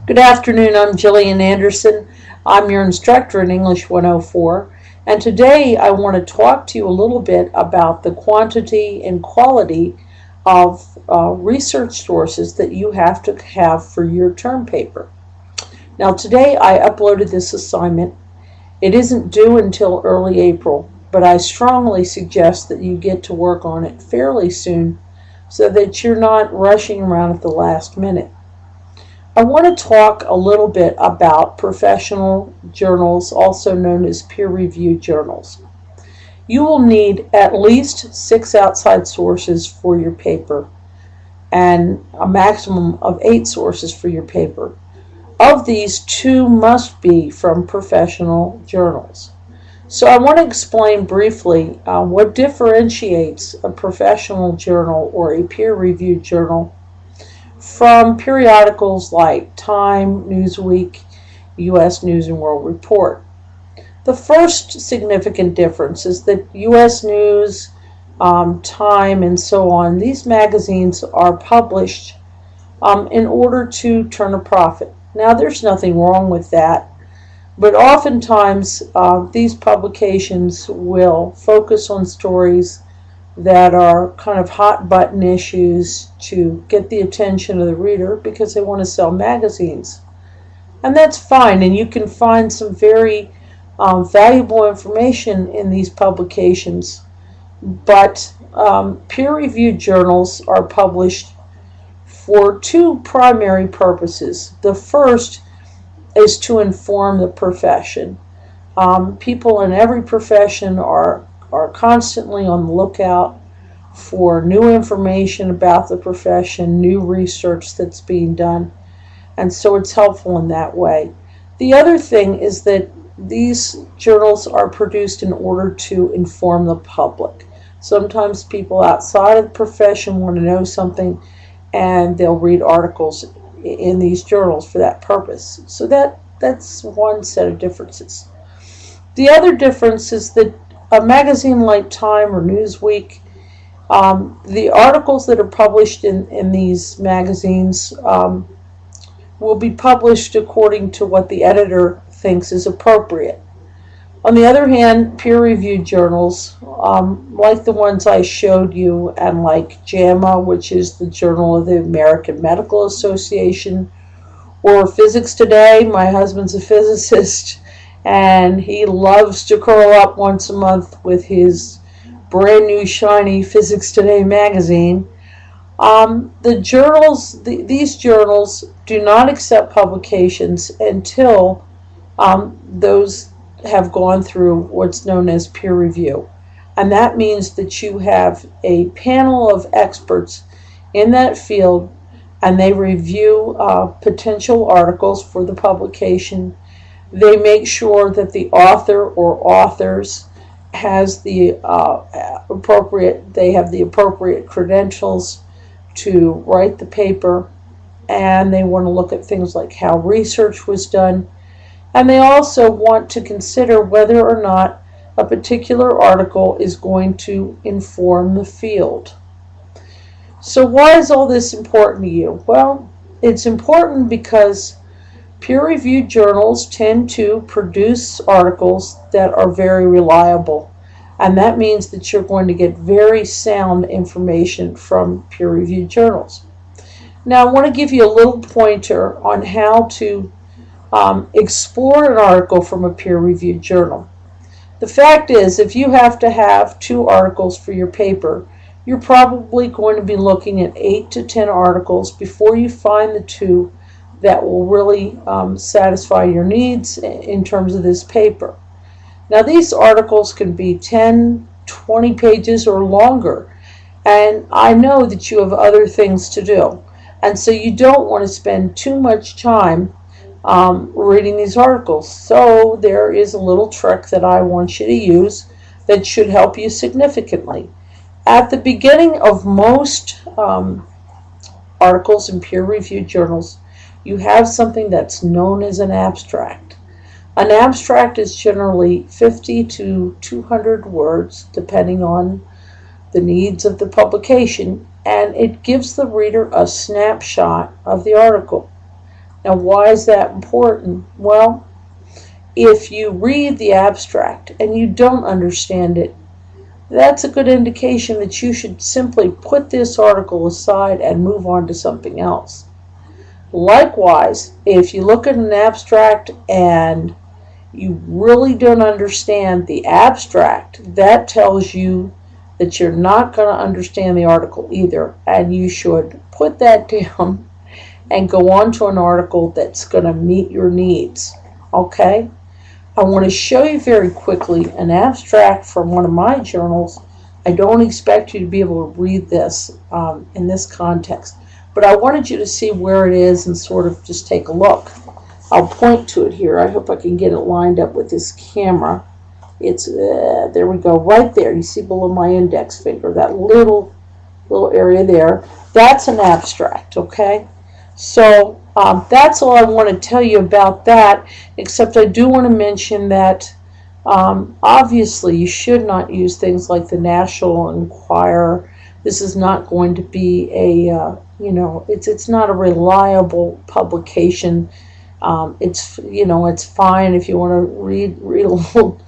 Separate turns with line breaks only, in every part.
Good afternoon, I'm Gillian Andersen. I'm your instructor in English 104, and today I want to talk to you a little bit about the quantity and quality of research sources that you have to have for your term paper. Now, today I uploaded this assignment. It isn't due until early April, but I strongly suggest that you get to work on it fairly soon so that you're not rushing around at the last minute. I want to talk a little bit about professional journals, also known as peer-reviewed journals. You will need at least 6 outside sources for your paper and a maximum of 8 sources for your paper. Of these, 2 must be from professional journals. So I want to explain briefly what differentiates a professional journal or a peer-reviewed journal from periodicals like Time, Newsweek, U.S. News and World Report. The first significant difference is that U.S. News, Time, and so on, these magazines are published in order to turn a profit. Now, there's nothing wrong with that, but oftentimes these publications will focus on stories that are kind of hot button issues to get the attention of the reader because they want to sell magazines. And that's fine, and you can find some very valuable information in these publications. But peer-reviewed journals are published for 2 primary purposes. The first is to inform the profession. People in every profession are constantly on the lookout for new information about the profession, new research that's being done, and so it's helpful in that way. The other thing is that these journals are produced in order to inform the public. Sometimes people outside of the profession want to know something, and they'll read articles in these journals for that purpose. So that's one set of differences. The other difference is that a magazine like Time or Newsweek, the articles that are published in these magazines will be published according to what the editor thinks is appropriate. On the other hand, peer-reviewed journals, like the ones I showed you, and like JAMA, which is the Journal of the American Medical Association, or Physics Today, my husband's a physicist, and he loves to curl up once a month with his brand new shiny Physics Today magazine. These journals do not accept publications until those have gone through what's known as peer review. And that means that you have a panel of experts in that field, and they review potential articles for the publication. They make sure that the author or authors has the appropriate credentials to write the paper, and they want to look at things like how research was done, and they also want to consider whether or not a particular article is going to inform the field. So why is all this important to you? Well, it's important because peer-reviewed journals tend to produce articles that are very reliable, and that means that you're going to get very sound information from peer-reviewed journals. Now, I want to give you a little pointer on how to explore an article from a peer-reviewed journal. The fact is, if you have to have 2 articles for your paper, you're probably going to be looking at 8 to 10 articles before you find the 2 that will really satisfy your needs in terms of this paper. Now, these articles can be 10, 20 pages or longer, and I know that you have other things to do, and so you don't want to spend too much time reading these articles. So there is a little trick that I want you to use that should help you significantly. At the beginning of most articles in peer-reviewed journals, you have something that's known as an abstract. An abstract is generally 50 to 200 words, depending on the needs of the publication, and it gives the reader a snapshot of the article. Now, why is that important? Well, if you read the abstract and you don't understand it, that's a good indication that you should simply put this article aside and move on to something else. Likewise, if you look at an abstract and you really don't understand the abstract, that tells you that you're not going to understand the article either, and you should put that down and go on to an article that's going to meet your needs. Okay? I want to show you very quickly an abstract from one of my journals. I don't expect you to be able to read this in this context, but I wanted you to see where it is and sort of just take a look. I'll point to it here. I hope I can get it lined up with this camera. It's, there we go, right there. You see below my index finger, that little area there. That's an abstract, okay? So that's all I want to tell you about that, except I do want to mention that obviously you should not use things like the National Enquirer. This is not going to be a, it's not a reliable publication. It's fine if you want to read a little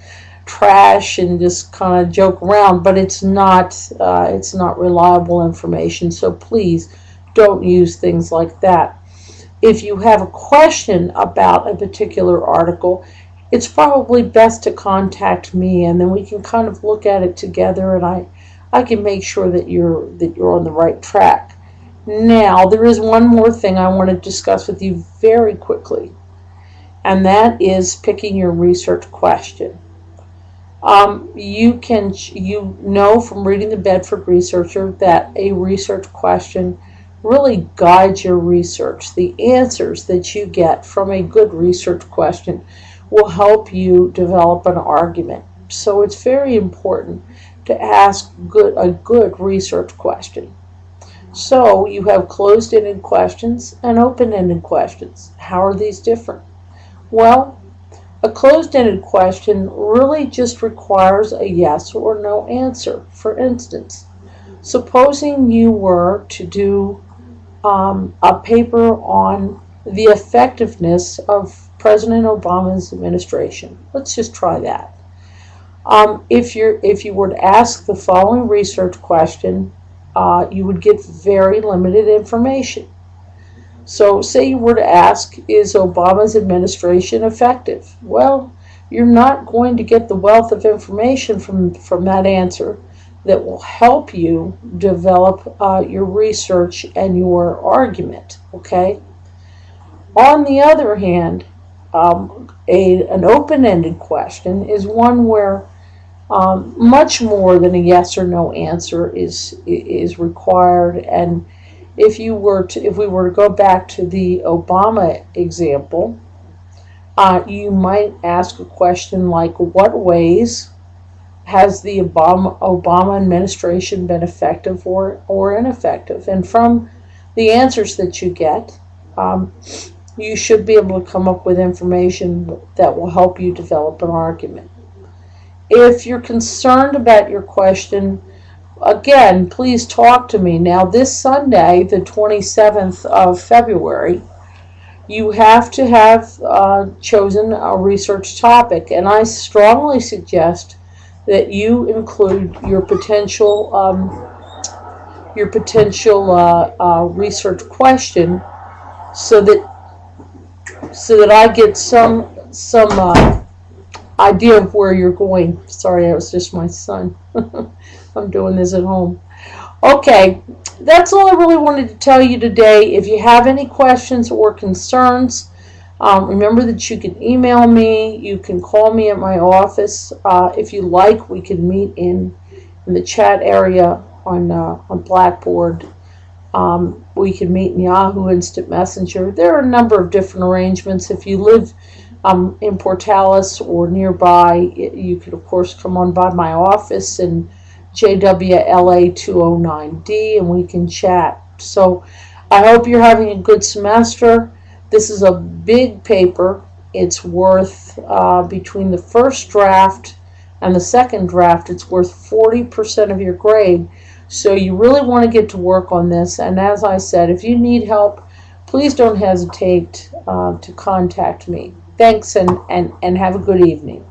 trash and just kind of joke around, but it's not reliable information. So please don't use things like that. If you have a question about a particular article, it's probably best to contact me, and then we can kind of look at it together, and I can make sure that you're on the right track. Now, there is one more thing I want to discuss with you very quickly, and that is picking your research question. You know from reading the Bedford Researcher that a research question really guides your research. The answers that you get from a good research question will help you develop an argument. So it's very important to ask a good research question. So you have closed-ended questions and open-ended questions. How are these different? Well, a closed-ended question really just requires a yes or no answer. For instance, supposing you were to do a paper on the effectiveness of President Obama's administration. Let's just try that. If you were to ask the following research question, you would get very limited information. So say you were to ask, is Obama's administration effective? Well, you're not going to get the wealth of information from that answer that will help you develop your research and your argument, okay? On the other hand, an open-ended question is one where much more than a yes or no answer is required. And if we were to go back to the Obama example, you might ask a question like, what ways has the Obama administration been effective or ineffective? And from the answers that you get, you should be able to come up with information that will help you develop an argument. If you're concerned about your question, again, please talk to me. Now, this Sunday, the 27th of February, you have to have chosen a research topic, and I strongly suggest that you include your potential research question, so that I get some idea of where you're going. Sorry, that was just my son. I'm doing this at home. Okay, that's all I really wanted to tell you today. If you have any questions or concerns, remember that you can email me. You can call me at my office. If you like, we can meet in the chat area on Blackboard. We can meet in Yahoo Instant Messenger. There are a number of different arrangements. If you live in Portales or nearby, you could, of course, come on by my office in JWLA 209D, and we can chat. So I hope you're having a good semester. This is a big paper. It's worth, between the first draft and the second draft, it's worth 40% of your grade. So you really want to get to work on this. And as I said, if you need help, please don't hesitate to contact me. Thanks, and have a good evening.